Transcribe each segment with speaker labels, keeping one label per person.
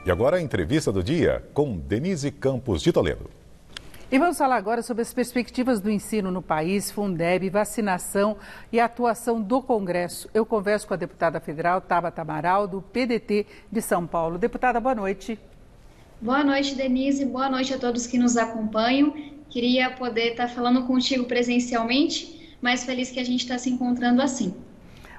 Speaker 1: E agora a entrevista do dia com Denise Campos de Toledo.
Speaker 2: E vamos falar agora sobre as perspectivas do ensino no país, Fundeb, vacinação e atuação do Congresso. Eu converso com a deputada federal Tabata Amaral, do PDT de São Paulo. Deputada, boa noite.
Speaker 3: Boa noite, Denise. Boa noite a todos que nos acompanham. Queria poder estar falando contigo presencialmente, mas feliz que a gente está se encontrando assim.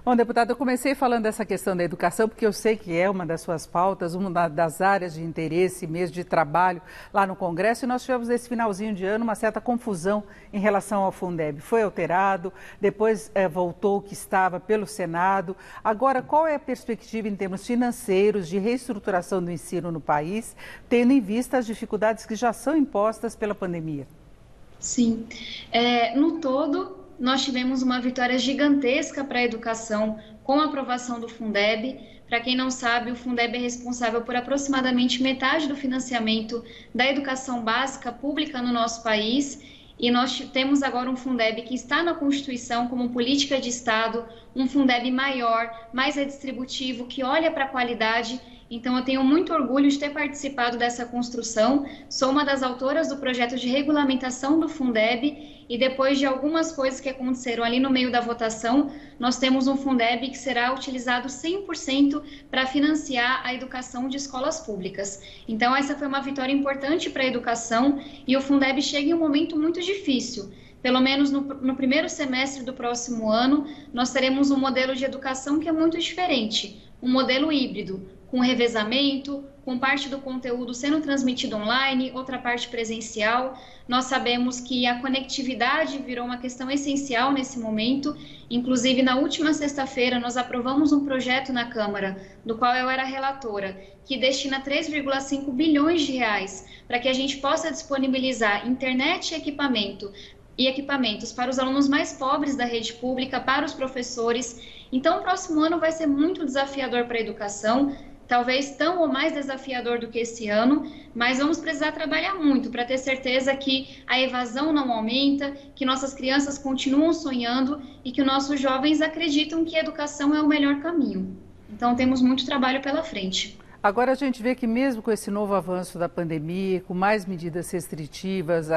Speaker 2: Bom, deputada, eu comecei falando dessa questão da educação, porque eu sei que é uma das suas pautas, uma das áreas de interesse mesmo de trabalho lá no Congresso, e nós tivemos nesse finalzinho de ano uma certa confusão em relação ao Fundeb. Foi alterado, depois voltou o que estava pelo Senado. Agora, qual é a perspectiva em termos financeiros de reestruturação do ensino no país, tendo em vista as dificuldades que já são impostas pela pandemia?
Speaker 3: Sim, no todo, nós tivemos uma vitória gigantesca para a educação com a aprovação do Fundeb. Para quem não sabe, o Fundeb é responsável por aproximadamente metade do financiamento da educação básica pública no nosso país. E nós temos agora um Fundeb que está na Constituição como política de Estado, um Fundeb maior, mais redistributivo, que olha para a qualidade. Então, eu tenho muito orgulho de ter participado dessa construção. Sou uma das autoras do projeto de regulamentação do Fundeb e depois de algumas coisas que aconteceram ali no meio da votação, nós temos um Fundeb que será utilizado 100% para financiar a educação de escolas públicas. Então, essa foi uma vitória importante para a educação e o Fundeb chega em um momento muito difícil. Pelo menos no primeiro semestre do próximo ano, nós teremos um modelo de educação que é muito diferente, um modelo híbrido, com revezamento, com parte do conteúdo sendo transmitido online, outra parte presencial. Nós sabemos que a conectividade virou uma questão essencial nesse momento. Inclusive, na última sexta-feira, nós aprovamos um projeto na Câmara, do qual eu era relatora, que destina 3,5 bilhões de reais para que a gente possa disponibilizar internet e equipamentos para os alunos mais pobres da rede pública, para os professores. Então, o próximo ano vai ser muito desafiador para a educação, talvez tão ou mais desafiador do que esse ano, mas vamos precisar trabalhar muito para ter certeza que a evasão não aumenta, que nossas crianças continuam sonhando e que os nossos jovens acreditam que a educação é o melhor caminho. Então, temos muito trabalho pela frente.
Speaker 2: Agora a gente vê que mesmo com esse novo avanço da pandemia, com mais medidas restritivas,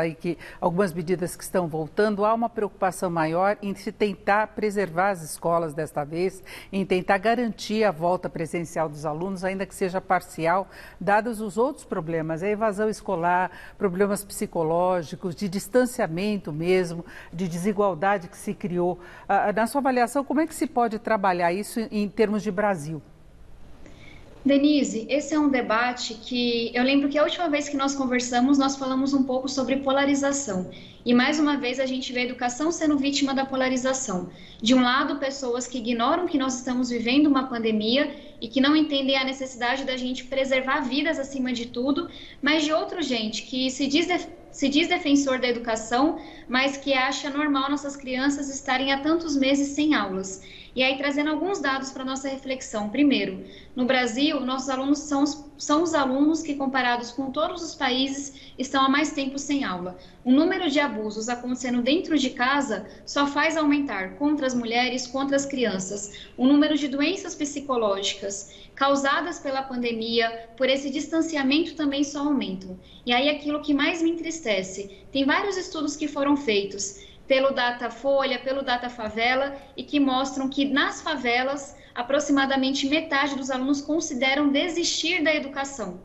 Speaker 2: algumas medidas que estão voltando, há uma preocupação maior em se tentar preservar as escolas desta vez, em tentar garantir a volta presencial dos alunos, ainda que seja parcial, dados os outros problemas, a evasão escolar, problemas psicológicos, de distanciamento mesmo, de desigualdade que se criou. Na sua avaliação, como é que se pode trabalhar isso em termos de Brasil?
Speaker 3: Denise, esse é um debate que eu lembro que a última vez que nós conversamos, nós falamos um pouco sobre polarização. E mais uma vez a gente vê a educação sendo vítima da polarização. De um lado, pessoas que ignoram que nós estamos vivendo uma pandemia e que não entendem a necessidade da gente preservar vidas acima de tudo, mas de outro, gente, que se diz defensor da educação, mas que acha normal nossas crianças estarem há tantos meses sem aulas. E aí, trazendo alguns dados para a nossa reflexão. Primeiro, no Brasil, nossos alunos são os alunos que, comparados com todos os países, estão há mais tempo sem aula. O número de abusos acontecendo dentro de casa só faz aumentar contra as mulheres, contra as crianças. O número de doenças psicológicas causadas pela pandemia, por esse distanciamento, também só aumentam. E aí, aquilo que mais me entristece, tem vários estudos que foram feitos pelo Datafolha, pelo Datafavela, e que mostram que nas favelas, aproximadamente metade dos alunos consideram desistir da educação,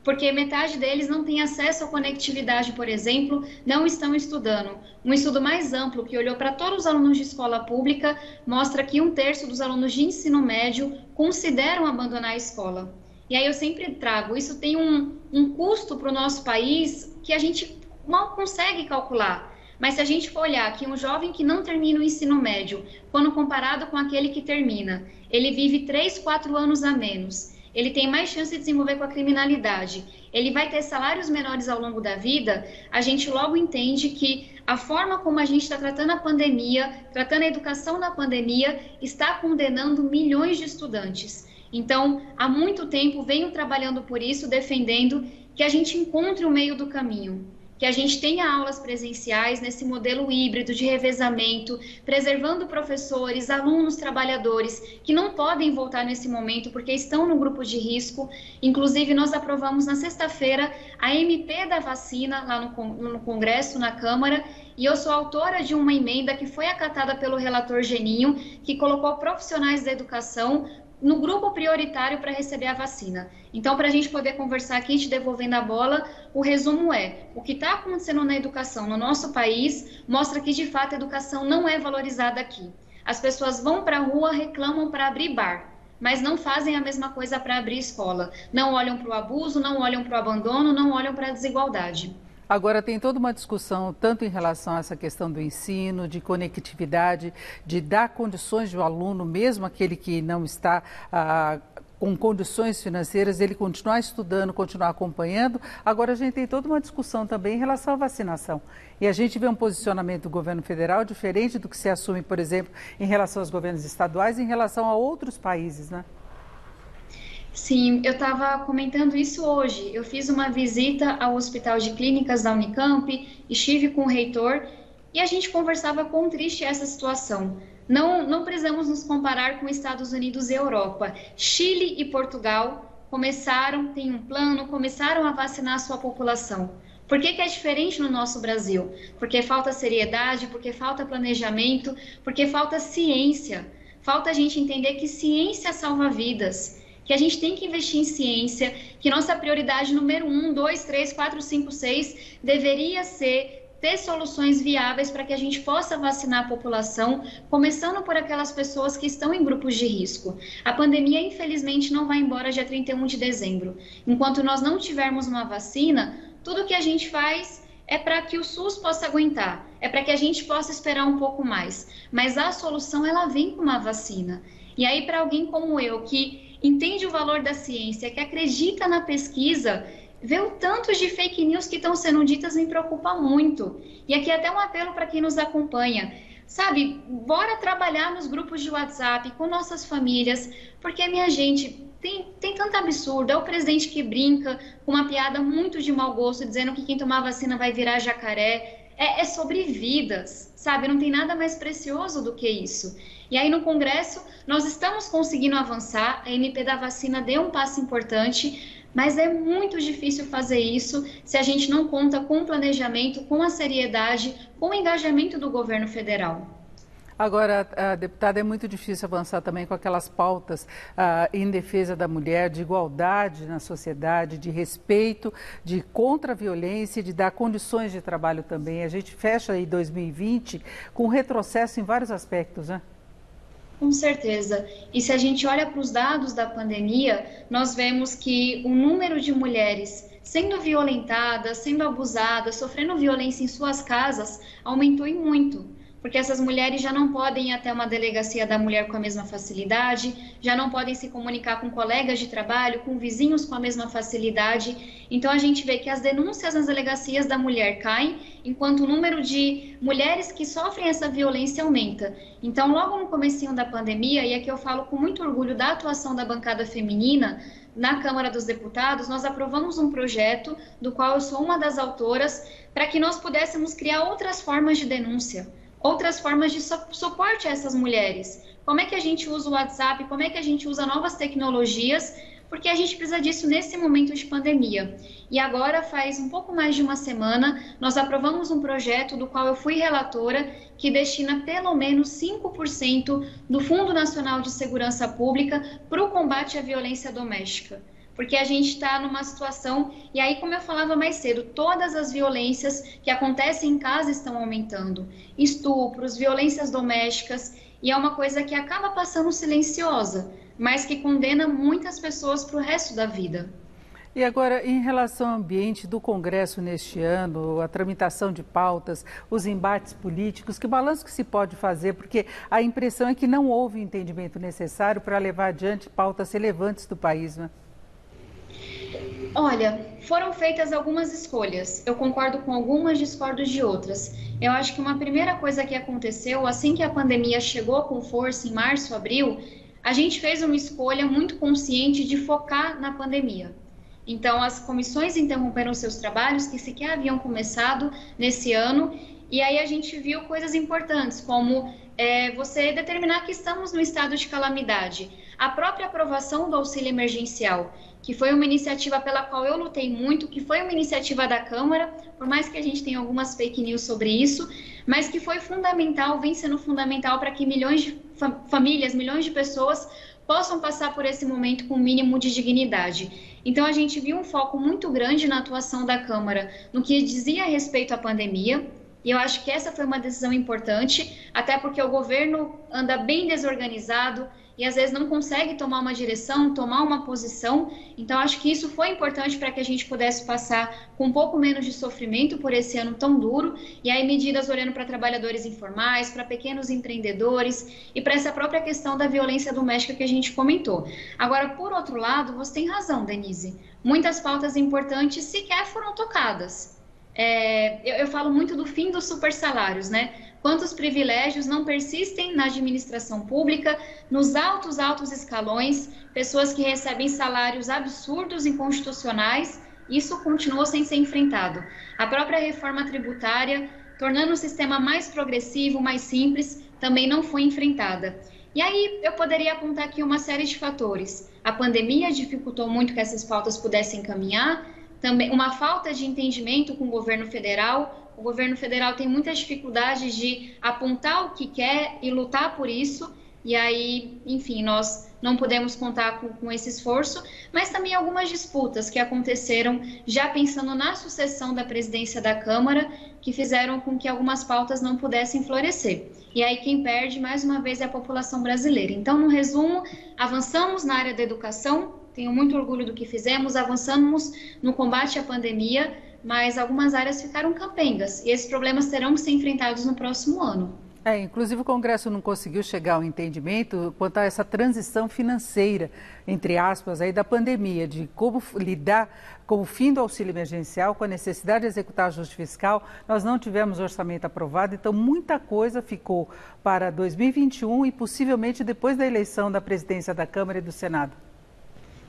Speaker 3: porque metade deles não tem acesso à conectividade, por exemplo, não estão estudando. Um estudo mais amplo, que olhou para todos os alunos de escola pública, mostra que 1/3 dos alunos de ensino médio consideram abandonar a escola. E aí eu sempre trago, isso tem um custo para o nosso país que a gente mal consegue calcular. Mas se a gente for olhar que um jovem que não termina o ensino médio, quando comparado com aquele que termina, ele vive 3, 4 anos a menos, ele tem mais chance de desenvolver com a criminalidade, ele vai ter salários menores ao longo da vida, a gente logo entende que a forma como a gente está tratando a pandemia, tratando a educação na pandemia, está condenando milhões de estudantes. Então, há muito tempo venho trabalhando por isso, defendendo que a gente encontre o meio do caminho, que a gente tenha aulas presenciais nesse modelo híbrido de revezamento, preservando professores, alunos, trabalhadores que não podem voltar nesse momento porque estão no grupo de risco. Inclusive, nós aprovamos na sexta-feira a MP da vacina lá no Congresso, na Câmara, e eu sou autora de uma emenda que foi acatada pelo relator Geninho, que colocou profissionais da educação no grupo prioritário para receber a vacina. Então, para a gente poder conversar aqui, te devolvendo a bola, o resumo é, o que está acontecendo na educação no nosso país mostra que, de fato, a educação não é valorizada aqui. As pessoas vão para a rua, reclamam para abrir bar, mas não fazem a mesma coisa para abrir escola. Não olham para o abuso, não olham para o abandono, não olham para a desigualdade.
Speaker 2: Agora, tem toda uma discussão, tanto em relação a essa questão do ensino, de conectividade, de dar condições do aluno, mesmo aquele que não está com condições financeiras, ele continuar estudando, continuar acompanhando. Agora, a gente tem toda uma discussão também em relação à vacinação. E a gente vê um posicionamento do governo federal diferente do que se assume, por exemplo, em relação aos governos estaduais, em relação a outros países, né?
Speaker 3: Sim, eu estava comentando isso hoje. Eu fiz uma visita ao Hospital de Clínicas da Unicamp, estive com o reitor e a gente conversava quão triste é essa situação. Não precisamos nos comparar com Estados Unidos e Europa. Chile e Portugal têm um plano, começaram a vacinar a sua população. Por que é diferente no nosso Brasil? Porque falta seriedade, porque falta planejamento, porque falta ciência. Falta a gente entender que ciência salva vidas, que a gente tem que investir em ciência, que nossa prioridade número 1, 2, 3, 4, 5, 6 deveria ser ter soluções viáveis para que a gente possa vacinar a população, começando por aquelas pessoas que estão em grupos de risco. A pandemia, infelizmente, não vai embora dia 31 de dezembro. Enquanto nós não tivermos uma vacina, tudo que a gente faz é para que o SUS possa aguentar, é para que a gente possa esperar um pouco mais. Mas a solução, ela vem com uma vacina. E aí, para alguém como eu, que entende o valor da ciência, que acredita na pesquisa, ver o tanto de fake news que estão sendo ditas me preocupa muito. E aqui até um apelo para quem nos acompanha. Sabe, bora trabalhar nos grupos de WhatsApp com nossas famílias, porque, minha gente, tem tanto absurdo. É o presidente que brinca com uma piada muito de mau gosto, dizendo que quem tomar vacina vai virar jacaré. É sobre vidas, sabe? Não tem nada mais precioso do que isso. E aí no Congresso nós estamos conseguindo avançar, a MP da vacina deu um passo importante, mas é muito difícil fazer isso se a gente não conta com o planejamento, com a seriedade, com o engajamento do governo federal.
Speaker 2: Agora, deputada, é muito difícil avançar também com aquelas pautas em defesa da mulher, de igualdade na sociedade, de respeito, de contra a violência, de dar condições de trabalho também. A gente fecha aí 2020 com retrocesso em vários aspectos, né?
Speaker 3: Com certeza. E se a gente olha para os dados da pandemia, nós vemos que o número de mulheres sendo violentadas, sendo abusadas, sofrendo violência em suas casas, aumentou e muito. Porque essas mulheres já não podem ir até uma delegacia da mulher com a mesma facilidade, já não podem se comunicar com colegas de trabalho, com vizinhos com a mesma facilidade. Então, a gente vê que as denúncias nas delegacias da mulher caem, enquanto o número de mulheres que sofrem essa violência aumenta. Então, logo no comecinho da pandemia, e aqui eu falo com muito orgulho da atuação da bancada feminina, na Câmara dos Deputados, nós aprovamos um projeto, do qual eu sou uma das autoras, para que nós pudéssemos criar outras formas de denúncia, outras formas de suporte a essas mulheres. Como é que a gente usa o WhatsApp, como é que a gente usa novas tecnologias, porque a gente precisa disso nesse momento de pandemia. E agora, faz um pouco mais de uma semana, nós aprovamos um projeto do qual eu fui relatora, que destina pelo menos 5% do Fundo Nacional de Segurança Pública para o combate à violência doméstica. Porque a gente está numa situação, e aí, como eu falava mais cedo, todas as violências que acontecem em casa estão aumentando. Estupros, violências domésticas, e é uma coisa que acaba passando silenciosa, mas que condena muitas pessoas para o resto da vida.
Speaker 2: E agora, em relação ao ambiente do Congresso neste ano, a tramitação de pautas, os embates políticos, que balanço que se pode fazer? Porque a impressão é que não houve o entendimento necessário para levar adiante pautas relevantes do país, né?
Speaker 3: Olha, foram feitas algumas escolhas. Eu concordo com algumas, discordo de outras. Eu acho que uma primeira coisa que aconteceu, assim que a pandemia chegou com força em março, abril, a gente fez uma escolha muito consciente de focar na pandemia. Então, as comissões interromperam seus trabalhos, que sequer haviam começado nesse ano, e aí a gente viu coisas importantes, como você determinar que estamos no estado de calamidade. A própria aprovação do auxílio emergencial, que foi uma iniciativa pela qual eu lutei muito, que foi uma iniciativa da Câmara, por mais que a gente tenha algumas fake news sobre isso, mas que foi fundamental, vem sendo fundamental para que milhões de famílias, milhões de pessoas possam passar por esse momento com o mínimo de dignidade. Então, a gente viu um foco muito grande na atuação da Câmara no que dizia respeito à pandemia, e eu acho que essa foi uma decisão importante, até porque o governo anda bem desorganizado e às vezes não consegue tomar uma direção, tomar uma posição. Então, acho que isso foi importante para que a gente pudesse passar com um pouco menos de sofrimento por esse ano tão duro, e aí medidas olhando para trabalhadores informais, para pequenos empreendedores e para essa própria questão da violência doméstica que a gente comentou. Agora, por outro lado, você tem razão, Denise, muitas pautas importantes sequer foram tocadas. Eu falo muito do fim dos supersalários, né? Quantos privilégios não persistem na administração pública, nos altos escalões, pessoas que recebem salários absurdos, inconstitucionais, isso continua sem ser enfrentado. A própria reforma tributária, tornando o sistema mais progressivo, mais simples, também não foi enfrentada. E aí eu poderia apontar aqui uma série de fatores. A pandemia dificultou muito que essas pautas pudessem caminhar, também uma falta de entendimento com o governo federal. O governo federal tem muitas dificuldades de apontar o que quer e lutar por isso, e aí, enfim, nós não podemos contar com esse esforço, mas também algumas disputas que aconteceram já pensando na sucessão da presidência da Câmara, que fizeram com que algumas pautas não pudessem florescer. E aí quem perde, mais uma vez, é a população brasileira. Então, no resumo, avançamos na área da educação, tenho muito orgulho do que fizemos, avançamos no combate à pandemia, mas algumas áreas ficaram capengas e esses problemas terão que ser enfrentados no próximo ano.
Speaker 2: Inclusive o Congresso não conseguiu chegar ao entendimento quanto a essa transição financeira, entre aspas, aí da pandemia, de como lidar com o fim do auxílio emergencial, com a necessidade de executar ajuste fiscal. Nós não tivemos orçamento aprovado, então muita coisa ficou para 2021 e possivelmente depois da eleição da presidência da Câmara e do Senado.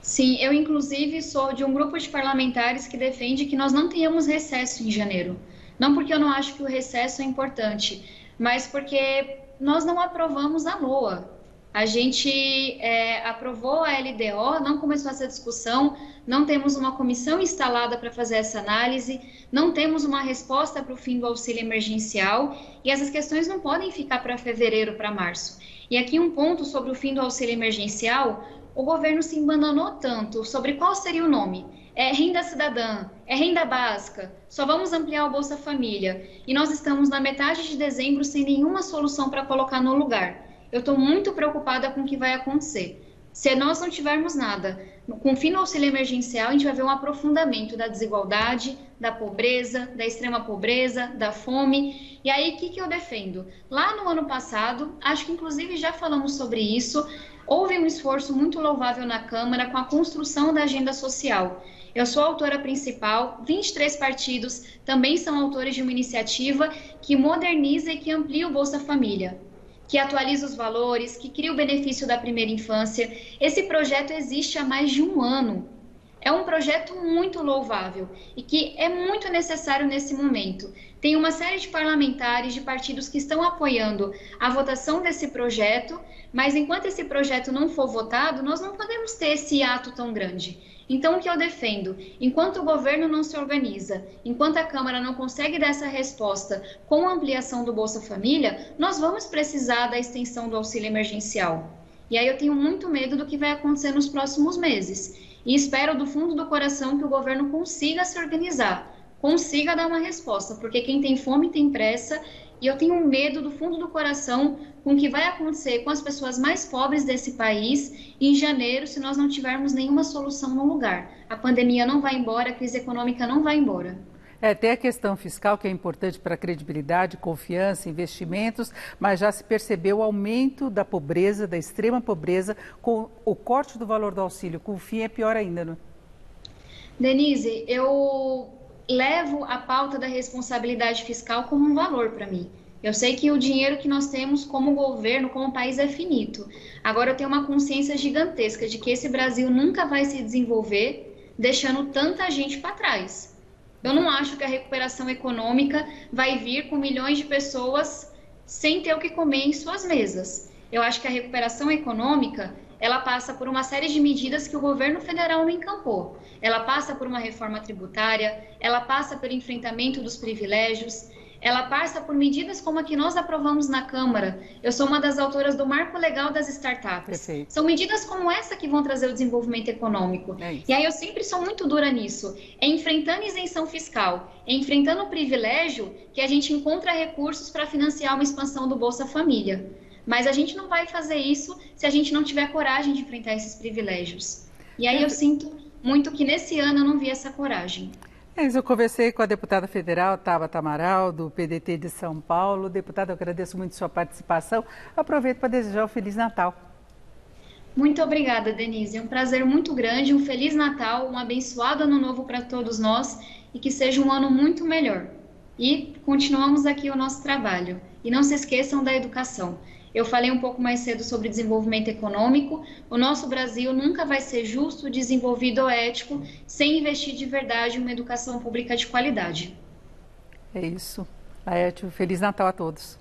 Speaker 3: Sim, eu inclusive sou de um grupo de parlamentares que defende que nós não tenhamos recesso em janeiro. Não porque eu não acho que o recesso é importante, mas porque nós não aprovamos a LOA. A gente aprovou a LDO, não começou essa discussão, não temos uma comissão instalada para fazer essa análise, não temos uma resposta para o fim do auxílio emergencial, e essas questões não podem ficar para fevereiro, para março. E aqui um ponto sobre o fim do auxílio emergencial: o governo se embananou tanto sobre qual seria o nome. É renda cidadã, é renda básica, só vamos ampliar o Bolsa Família. E nós estamos na metade de dezembro sem nenhuma solução para colocar no lugar. Eu estou muito preocupada com o que vai acontecer. Se nós não tivermos nada, com o fim do auxílio emergencial, a gente vai ver um aprofundamento da desigualdade, da pobreza, da extrema pobreza, da fome. E aí, o que eu defendo? Lá no ano passado, acho que inclusive já falamos sobre isso, houve um esforço muito louvável na Câmara com a construção da agenda social. Eu sou a autora principal, 23 partidos também são autores de uma iniciativa que moderniza e que amplia o Bolsa Família, que atualiza os valores, que cria o benefício da primeira infância. Esse projeto existe há mais de um ano. É um projeto muito louvável e que é muito necessário nesse momento. Tem uma série de parlamentares, de partidos que estão apoiando a votação desse projeto, mas enquanto esse projeto não for votado, nós não podemos ter esse ato tão grande. Então, o que eu defendo? Enquanto o governo não se organiza, enquanto a Câmara não consegue dar essa resposta com a ampliação do Bolsa Família, nós vamos precisar da extensão do auxílio emergencial. E aí eu tenho muito medo do que vai acontecer nos próximos meses. E espero do fundo do coração que o governo consiga se organizar, consiga dar uma resposta, porque quem tem fome tem pressa, e eu tenho medo do fundo do coração com o que vai acontecer com as pessoas mais pobres desse país em janeiro, se nós não tivermos nenhuma solução no lugar. A pandemia não vai embora, a crise econômica não vai embora.
Speaker 2: Tem a questão fiscal, que é importante para a credibilidade, confiança, investimentos, mas já se percebeu o aumento da pobreza, da extrema pobreza, com o corte do valor do auxílio. Com o fim é pior ainda, não é?
Speaker 3: Denise, eu levo a pauta da responsabilidade fiscal como um valor para mim. Eu sei que o dinheiro que nós temos como governo, como país, é finito. Agora eu tenho uma consciência gigantesca de que esse Brasil nunca vai se desenvolver deixando tanta gente para trás. Eu não acho que a recuperação econômica vai vir com milhões de pessoas sem ter o que comer em suas mesas. Eu acho que a recuperação econômica, ela passa por uma série de medidas que o governo federal não encampou. Ela passa por uma reforma tributária, ela passa pelo enfrentamento dos privilégios, ela passa por medidas como a que nós aprovamos na Câmara. Eu sou uma das autoras do Marco Legal das Startups.
Speaker 2: Perfeito.
Speaker 3: São medidas como essa que vão trazer o desenvolvimento econômico. E aí eu sempre sou muito dura nisso. É enfrentando isenção fiscal, é enfrentando o privilégio que a gente encontra recursos para financiar uma expansão do Bolsa Família. Mas a gente não vai fazer isso se a gente não tiver coragem de enfrentar esses privilégios. E aí eu sinto muito que nesse ano eu não vi essa coragem.
Speaker 2: Eu conversei com a deputada federal Tabata Amaral, do PDT de São Paulo. Deputada, eu agradeço muito sua participação. Aproveito para desejar um Feliz Natal.
Speaker 3: Muito obrigada, Denise. É um prazer muito grande, um Feliz Natal, um abençoado Ano Novo para todos nós e que seja um ano muito melhor. E continuamos aqui o nosso trabalho. E não se esqueçam da educação. Eu falei um pouco mais cedo sobre desenvolvimento econômico. O nosso Brasil nunca vai ser justo, desenvolvido ou ético sem investir de verdade em uma educação pública de qualidade.
Speaker 2: É isso. Laerte, Feliz Natal a todos.